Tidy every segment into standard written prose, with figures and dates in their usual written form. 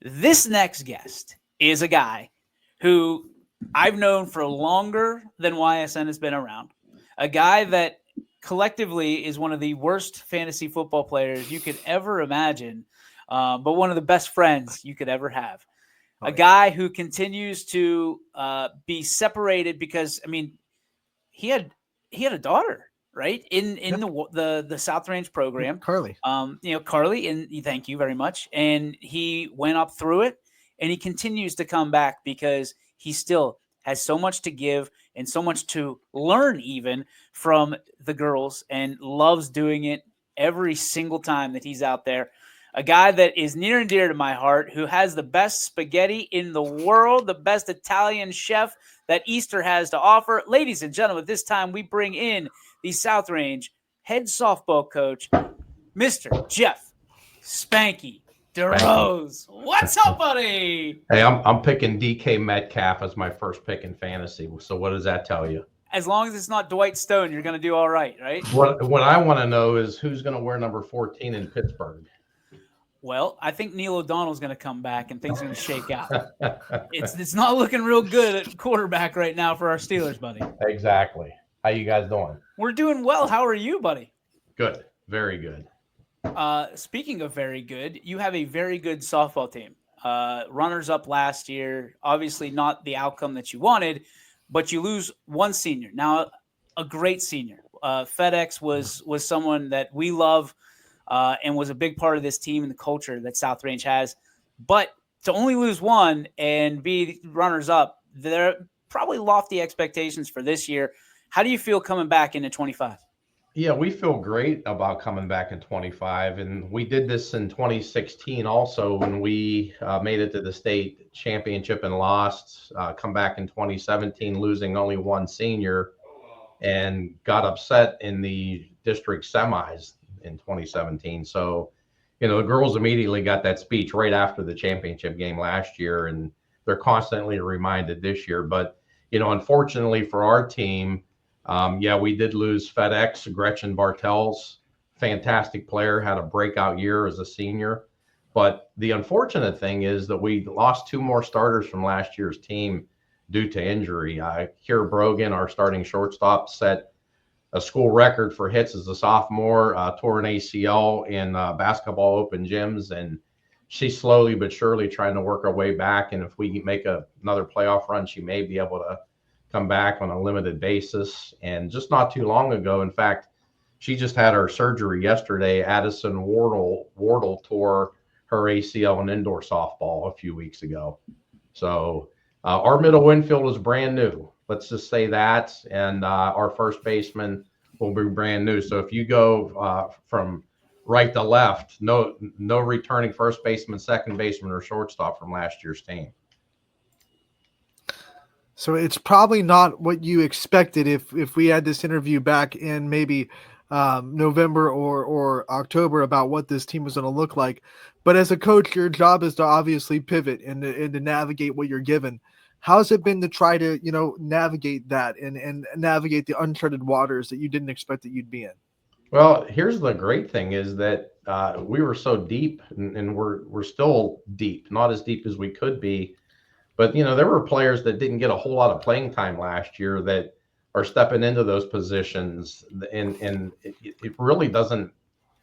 This next guest is a guy who I've known for longer than YSN has been around. A guy that collectively is one of the worst fantasy football players you could ever imagine, but one of the best friends you could ever have. A guy who continues to be separated because, I mean, he had a daughter, right, in the South Range program, Carly. Carly, and thank you very much. And he went up through it, and he continues to come back because he still has so much to give and so much to learn, even from the girls, and loves doing it every single time that he's out there. A guy that is near and dear to my heart, who has the best spaghetti in the world, the best Italian chef that Easter has to offer. Ladies and gentlemen, this time we bring in the South Range head softball coach, Mr. Jeff Spanky Derose. What's up, buddy? Hey, I'm picking DK Metcalf as my first pick in fantasy. So what does that tell you? As long as it's not Dwight Stone, you're going to do all right, right? What I want to know is who's going to wear number 14 in Pittsburgh. Well, I think Neil O'Donnell's going to come back and things are going to shake out. It's not looking real good at quarterback right now for our Steelers, buddy. Exactly. How you guys doing? We're doing well. How are you, buddy? Good. Very good. Speaking of very good, you have a very good softball team. Runners up last year, obviously not the outcome that you wanted, but you lose one senior. Now, a great senior. FedEx was someone that we love and was a big part of this team and the culture that South Range has. But to only lose one and be runners up, there are probably lofty expectations for this year. How do you feel coming back into 25? Yeah, we feel great about coming back in 25. And we did this in 2016 also when we made it to the state championship and lost, come back in 2017, losing only one senior, and got upset in the district semis in 2017. So, the girls immediately got that speech right after the championship game last year, and they're constantly reminded this year. But, unfortunately for our team, we did lose FedEx. Gretchen Bartels, fantastic player, had a breakout year as a senior. But the unfortunate thing is that we lost two more starters from last year's team due to injury. Kira Brogan, our starting shortstop, set a school record for hits as a sophomore, tore an ACL in basketball open gyms, and she's slowly but surely trying to work her way back. And if we make another playoff run, she may be able to come back on a limited basis. And just not too long ago, in fact, she just had her surgery yesterday. Addison Wardle tore her ACL in indoor softball a few weeks ago. So our middle infield is brand new. Let's just say that. And our first baseman will be brand new. So if you go from right to left, no returning first baseman, second baseman, or shortstop from last year's team. So it's probably not what you expected if we had this interview back in maybe November or October about what this team was going to look like. But as a coach, your job is to obviously pivot and to navigate what you're given. How's it been to try to, navigate that and navigate the uncharted waters that you didn't expect that you'd be in? Well, here's the great thing is that we were so deep and we're still deep, not as deep as we could be. But, there were players that didn't get a whole lot of playing time last year that are stepping into those positions. And it really doesn't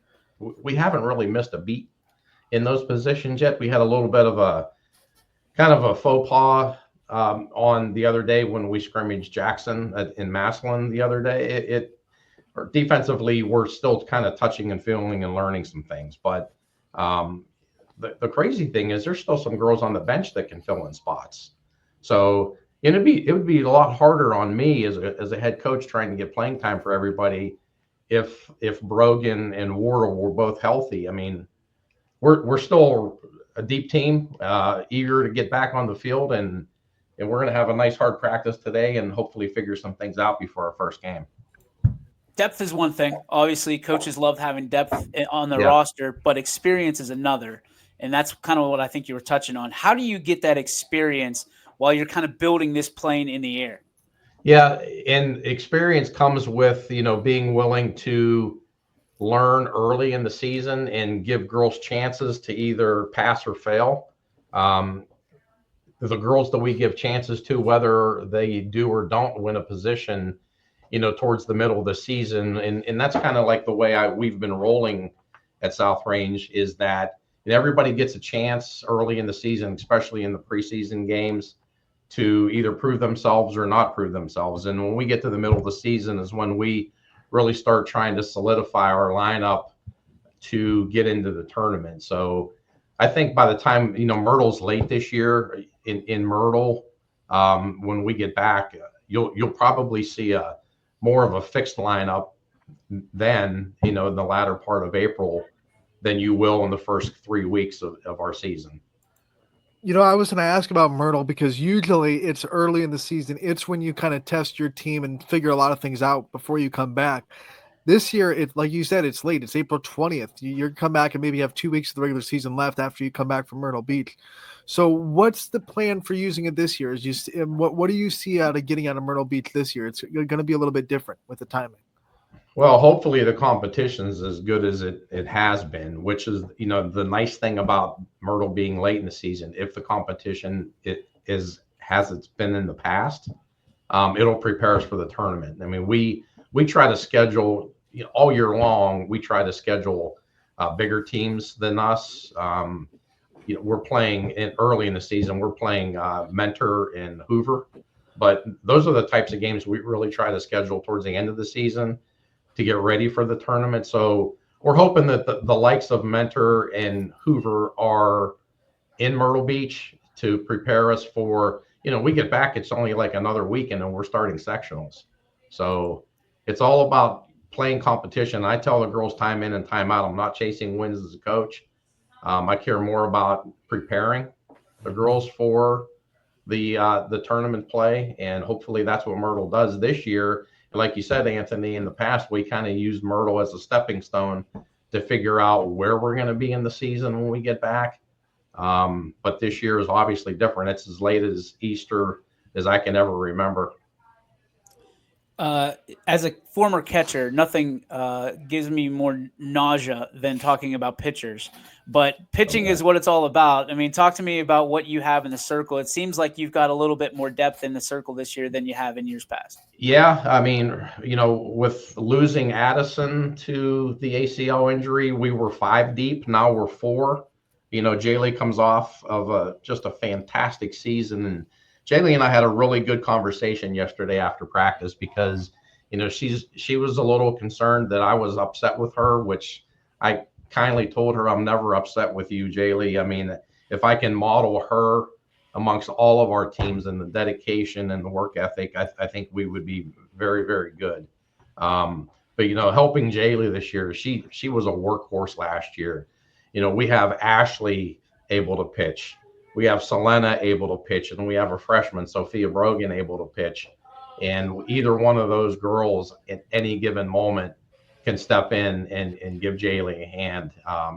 – we haven't really missed a beat in those positions yet. We had a little bit of a kind of a faux pas on the other day when we scrimmaged Jackson in Massillon the other day. Or defensively, we're still kind of touching and feeling and learning some things. But the crazy thing is there's still some girls on the bench that can fill in spots. So it would be a lot harder on me as a head coach trying to get playing time for everybody if Brogan and Wardle were both healthy. I mean, we're still a deep team, eager to get back on the field, and we're going to have a nice hard practice today and hopefully figure some things out before our first game. Depth is one thing. Obviously, coaches love having depth on the roster, but experience is another. And that's kind of what I think you were touching on. How do you get that experience while you're kind of building this plane in the air? Yeah, and experience comes with, being willing to learn early in the season and give girls chances to either pass or fail. Um, the girls that we give chances to, whether they do or don't win a position, towards the middle of the season. And that's kind of like the way we've been rolling at South Range, is that everybody gets a chance early in the season, especially in the preseason games, to either prove themselves or not prove themselves. And when we get to the middle of the season is when we really start trying to solidify our lineup to get into the tournament. So I think by the time, Myrtle's late this year in Myrtle, when we get back, you'll probably see a more of a fixed lineup then, in the latter part of April than you will in the first 3 weeks of our season. I was going to ask about Myrtle because usually it's early in the season. It's when you kind of test your team and figure a lot of things out before you come back. This year, it's like you said, it's late. It's April 20th. You're come back and maybe have 2 weeks of the regular season left after you come back from Myrtle Beach. So what's the plan for using it this year? What do you see out of getting out of Myrtle Beach this year? It's going to be a little bit different with the timing. Well, hopefully the competition's as good as it has been, which is, the nice thing about Myrtle being late in the season. If the competition has it's been in the past, it'll prepare us for the tournament. I mean, we try to schedule, all year long. We try to schedule bigger teams than us. We're playing early in the season. We're playing Mentor and Hoover, but those are the types of games we really try to schedule towards the end of the season to get ready for the tournament. So we're hoping that the likes of Mentor and Hoover are in Myrtle Beach to prepare us for, we get back, it's only like another weekend and we're starting sectionals. So it's all about playing competition. I tell the girls time in and time out, I'm not chasing wins as a coach. I care more about preparing the girls for the tournament play, and hopefully that's what Myrtle does this year. Like you said, Anthony, in the past, we kind of used Myrtle as a stepping stone to figure out where we're going to be in the season when we get back. But this year is obviously different. It's as late as Easter as I can ever remember. As a former catcher, nothing gives me more nausea than talking about pitchers. But pitching is what it's all about. I mean, talk to me about what you have in the circle. It seems like you've got a little bit more depth in the circle this year than you have in years past. Yeah, I mean, with losing Addison to the ACL injury, we were 5 deep. Now we're 4. Jaylee comes off of just a fantastic season, and Jaylee and I had a really good conversation yesterday after practice because, she was a little concerned that I was upset with her, which I kindly told her I'm never upset with you, Jaylee. I mean, if I can model her amongst all of our teams and the dedication and the work ethic, I think we would be very, very good. But helping Jaylee this year, she was a workhorse last year. We have Ashley able to pitch. We have Selena able to pitch, and we have a freshman, Sophia Brogan, able to pitch. And either one of those girls at any given moment can step in and give Jaylee a hand.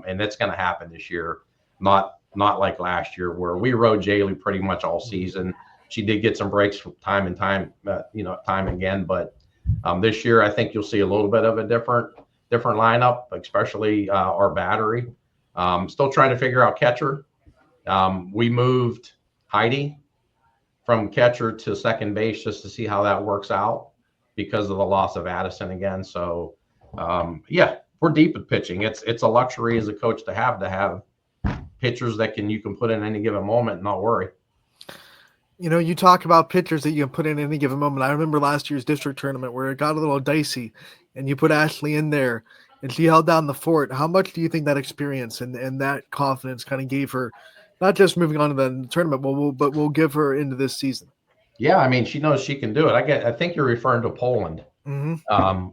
And that's going to happen this year, not like last year where we rode Jaylee pretty much all season. She did get some breaks from time and time, time again. But this year, I think you'll see a little bit of a different lineup, especially our battery. Still trying to figure out catcher. We moved Heidi from catcher to second base just to see how that works out because of the loss of Addison again. So, yeah, we're deep at pitching. It's a luxury as a coach to have pitchers that you can put in any given moment and not worry. You talk about pitchers that you can put in any given moment. I remember last year's district tournament where it got a little dicey and you put Ashley in there and she held down the fort. How much do you think that experience and that confidence kind of gave her, not just moving on to the tournament, but will give her into this season? Yeah, I mean, she knows she can do it. I think you're referring to Poland. Mm-hmm.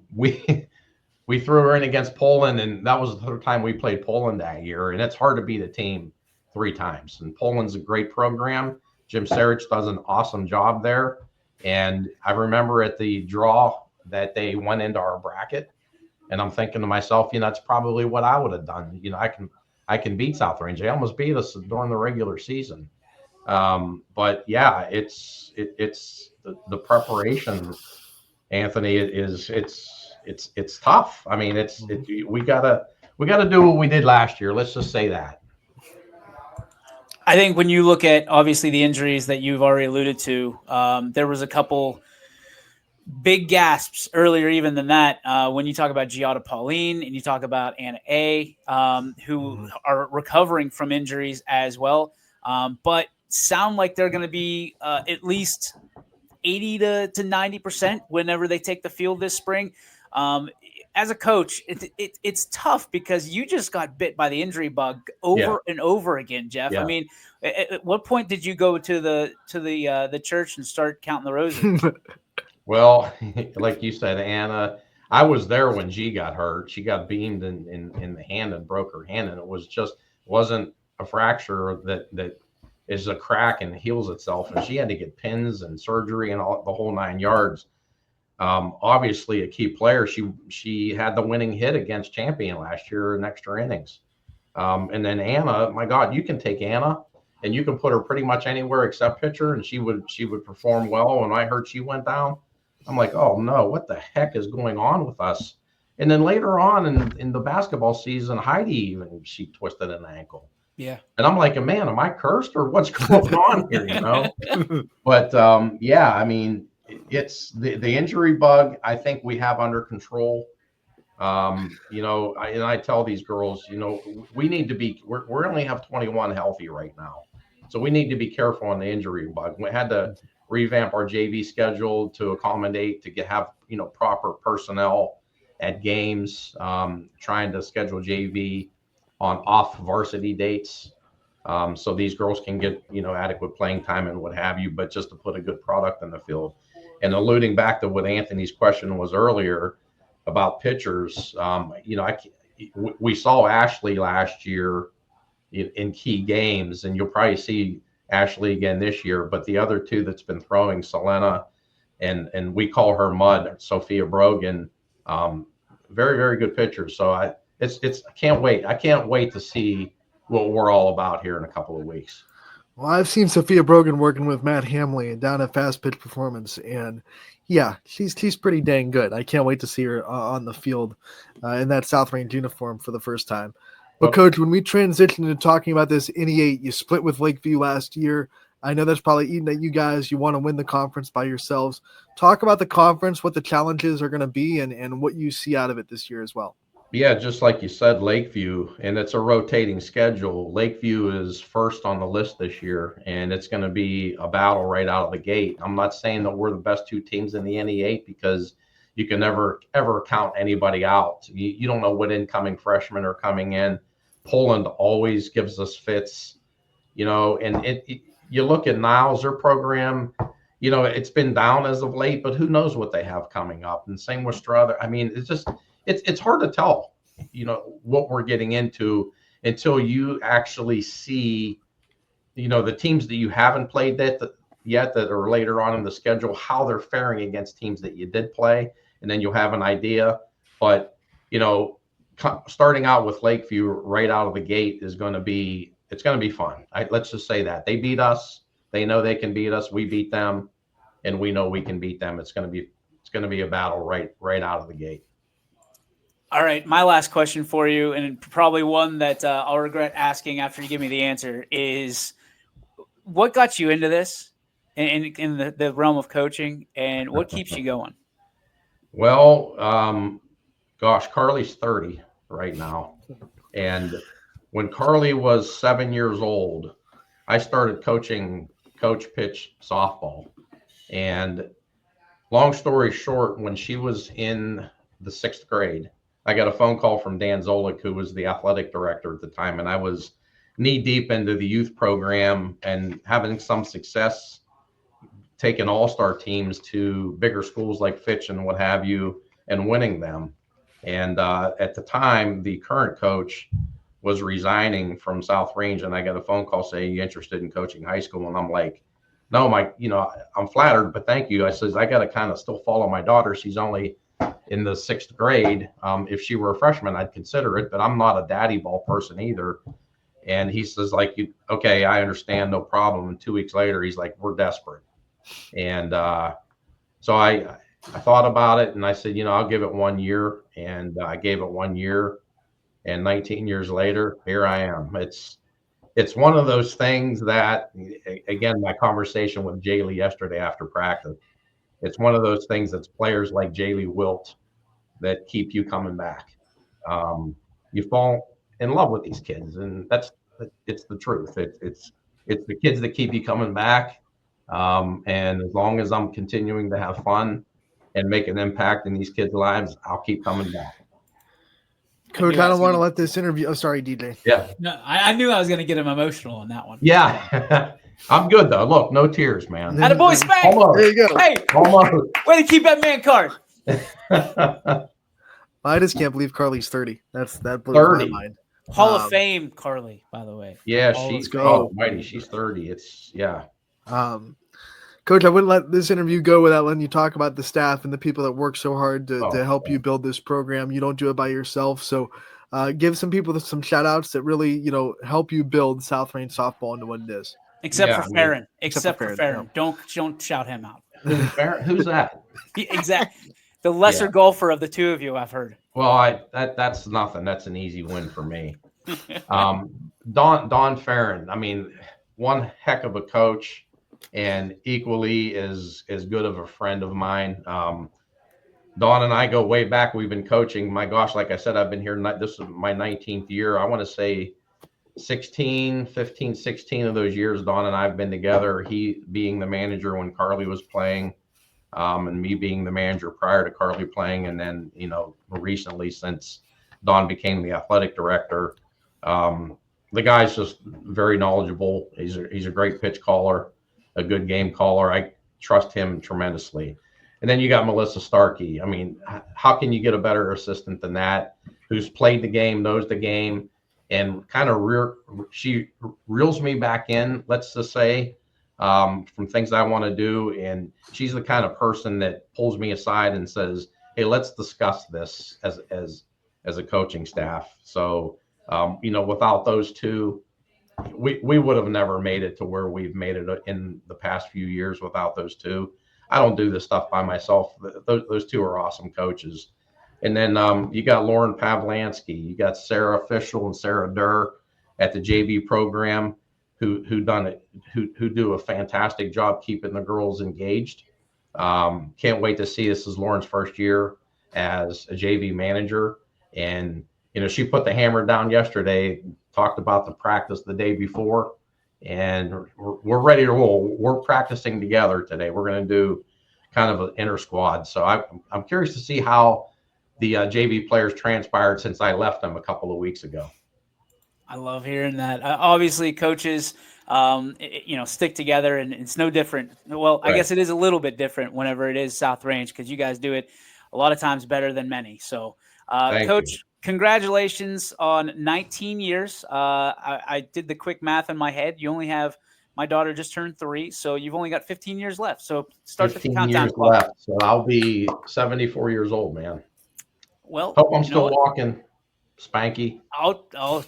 We threw her in against Poland, and that was the third time we played Poland that year. And it's hard to beat a team 3 times. And Poland's a great program. Jim Sarich does an awesome job there. And I remember at the draw that they went into our bracket, and I'm thinking to myself, that's probably what I would have done. I can beat South Range. They almost beat us during the regular season. But yeah, it's the preparation, Anthony, it's tough. I mean, we gotta do what we did last year. Let's just say that. I think when you look at obviously the injuries that you've already alluded to, there was a couple big gasps earlier even than that when you talk about Giada Pauline and you talk about Anna A, who Mhm. are recovering from injuries as well, but sound like they're going to be at least 80 to 90% whenever they take the field this spring. Um, as a coach, it's tough because you just got bit by the injury bug Yeah, over and over again, Jeff. I yeah. mean, at what point did you go to the church and start counting the roses? Well, like you said, Anna, I was there when G got hurt. She got beamed in the hand and broke her hand, and it was just wasn't a fracture that is a crack and heals itself. And she had to get pins and surgery and all the whole 9 yards. Obviously, a key player. She had the winning hit against Champion last year in extra innings. And then Anna, my God, you can take Anna and you can put her pretty much anywhere except pitcher, and she would perform well. When I heard she went down, I'm like, oh no, what the heck is going on with us? And then later on in the basketball season, Heidi even she twisted an ankle. Yeah. And I'm like, man, am I cursed or what's going on here? But yeah, I mean, it's the injury bug. I think we have under control. And I tell these girls, we need to be, we only have 21 healthy right now. So we need to be careful on the injury bug. We had to revamp our JV schedule to accommodate, have, proper personnel at games, trying to schedule JV on off varsity dates. So these girls can get, adequate playing time and what have you, but just to put a good product in the field. And alluding back to what Anthony's question was earlier, about pitchers. We saw Ashley last year in key games, and you'll probably see Ashley again this year. But the other two that's been throwing, Selena and we call her Mud, Sophia Brogan, very very good pitchers. So I can't wait. I can't wait to see what we're all about here in a couple of weeks. Well, I've seen Sophia Brogan working with Matt Hamley down at Fast Pitch Performance, and yeah, she's pretty dang good. I can't wait to see her on the field in that South Range uniform for the first time. But Well, Coach, when we transition to talking about this NE8, you split with Lakeview last year. I know that's probably eating at you guys. You want to win the conference by yourselves. Talk about the conference, what the challenges are going to be, and what you see out of it this year as well. Yeah, just like you said, Lakeview, and it's a rotating schedule. Lakeview is first on the list this year, and it's going to be a battle right out of the gate. I'm not saying that we're the best two teams in the NE8 because you can never, ever count anybody out. You don't know what incoming freshmen are coming in. Poland always gives us fits, and you look at Niles, their program, it's been down as of late, but who knows what they have coming up. And same with Strother. I mean, it's hard to tell, what we're getting into until you actually see, the teams that you haven't played yet that are later on in the schedule, how they're faring against teams that you did play, and then you'll have an idea. But starting out with Lakeview right out of the gate is going to be fun. Let's just say that they beat us. They know they can beat us. We beat them, and we know we can beat them. It's going to be a battle right out of the gate. All right, my last question for you, and probably one that I'll regret asking after you give me the answer, is what got you into this in the realm of coaching, and what keeps you going? Well, gosh, Carly's 30 right now. And when Carly was 7 years old, I started coaching coach pitch softball. And long story short, when she was in the 6th grade, I got a phone call from Dan Zolik, who was the athletic director at the time. And I was knee deep into the youth program and having some success taking all-star teams to bigger schools like Fitch and what have you and winning them. And at the time, the current coach was resigning from South Range, and I got a phone call saying, "You interested in coaching high school?" And I'm like, "No, I'm flattered, but thank you." I says, "I got to kind of still follow my daughter. She's only in the 6th grade. If she were a freshman, I'd consider it, but I'm not a daddy ball person either." And he says, "Okay, I understand, no problem." And 2 weeks later, he's like, "We're desperate." And so I thought about it, and I said, I'll give it 1 year. And I gave it 1 year, and 19 years later, here I am. it's one of those things that, again, my conversation with Jaylee yesterday after practice, it's one of those things that's players like Jaylee Wilt that keep you coming back. You fall in love with these kids, and it's the truth. It's the kids that keep you coming back. And as long as I'm continuing to have fun and make an impact in these kids' lives, I'll keep coming back. Coach, I don't want to let this interview. Oh, sorry, DJ. Yeah. No, I knew I was going to get him emotional on that one. Yeah. I'm good, though. Look, no tears, man. Attaboy, Spank. Almost. There you go. Hey, Almost. way to keep that man card. I just can't believe Carly's 30. That blows 30. my mind. Hall of Fame, Carly, by the way. Yeah, Let's go. Mighty. She's 30. It's, yeah. Coach, I wouldn't let this interview go without letting you talk about the staff and the people that work so hard to help you build this program. You don't do it by yourself. So give some people some shout outs that really, help you build South Range softball into what it is. Except for Farron. Except for Farron. Yeah. Don't shout him out. Who's that? Exactly. The lesser golfer of the two of you, I've heard. Well, that's nothing. That's an easy win for me. Don Farron, I mean, one heck of a coach and equally as good of a friend of mine. Don and I go way back. We've been coaching. My gosh, like I said, I've been here. This is my 19th year. I want to say 16 of those years, Don and I have been together. He being the manager when Carly was playing, and me being the manager prior to Carly playing. And then, recently since Don became the athletic director, the guy's just very knowledgeable. He's a great pitch caller, a good game caller. I trust him tremendously. And then you got Melissa Starkey. I mean, how can you get a better assistant than that? Who's played the game, knows the game, and kind of she reels me back in, let's just say, from things I want to do. And she's the kind of person that pulls me aside and says, hey, let's discuss this as a coaching staff. So, without those two, we would have never made it to where we've made it in the past few years without those two. I don't do this stuff by myself. Those two are awesome coaches. And then you got Lauren Pavlansky, you got Sarah Fischel and Sarah Durr at the JV program who do a fantastic job keeping the girls engaged. Can't wait to see, this is Lauren's first year as a JV manager. And, she put the hammer down yesterday, talked about the practice the day before, and we're ready to roll. We're practicing together today. We're going to do kind of an inter squad. So I'm curious to see how the JV players transpired since I left them a couple of weeks ago. I love hearing that. Obviously, coaches, stick together, and it's no different. Well, I guess it is a little bit different whenever it is South Range, because you guys do it a lot of times better than many. So, Coach, congratulations on 19 years. I did the quick math in my head. You only have, my daughter just turned 3, so you've only got 15 years left. So start the countdown clock. Left, so I'll be 74 years old, man. Well, hope I'm still walking, Spanky.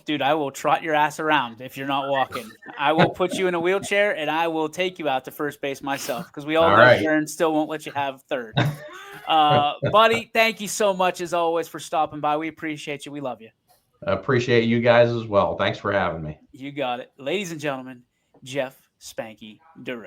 Dude, I will trot your ass around if you're not walking. I will put you in a wheelchair, and I will take you out to first base myself, because we all know Sharon still won't let you have third. Buddy, thank you so much, as always, for stopping by. We appreciate you. We love you. I appreciate you guys as well. Thanks for having me. You got it. Ladies and gentlemen, Jeff Spanky Derose.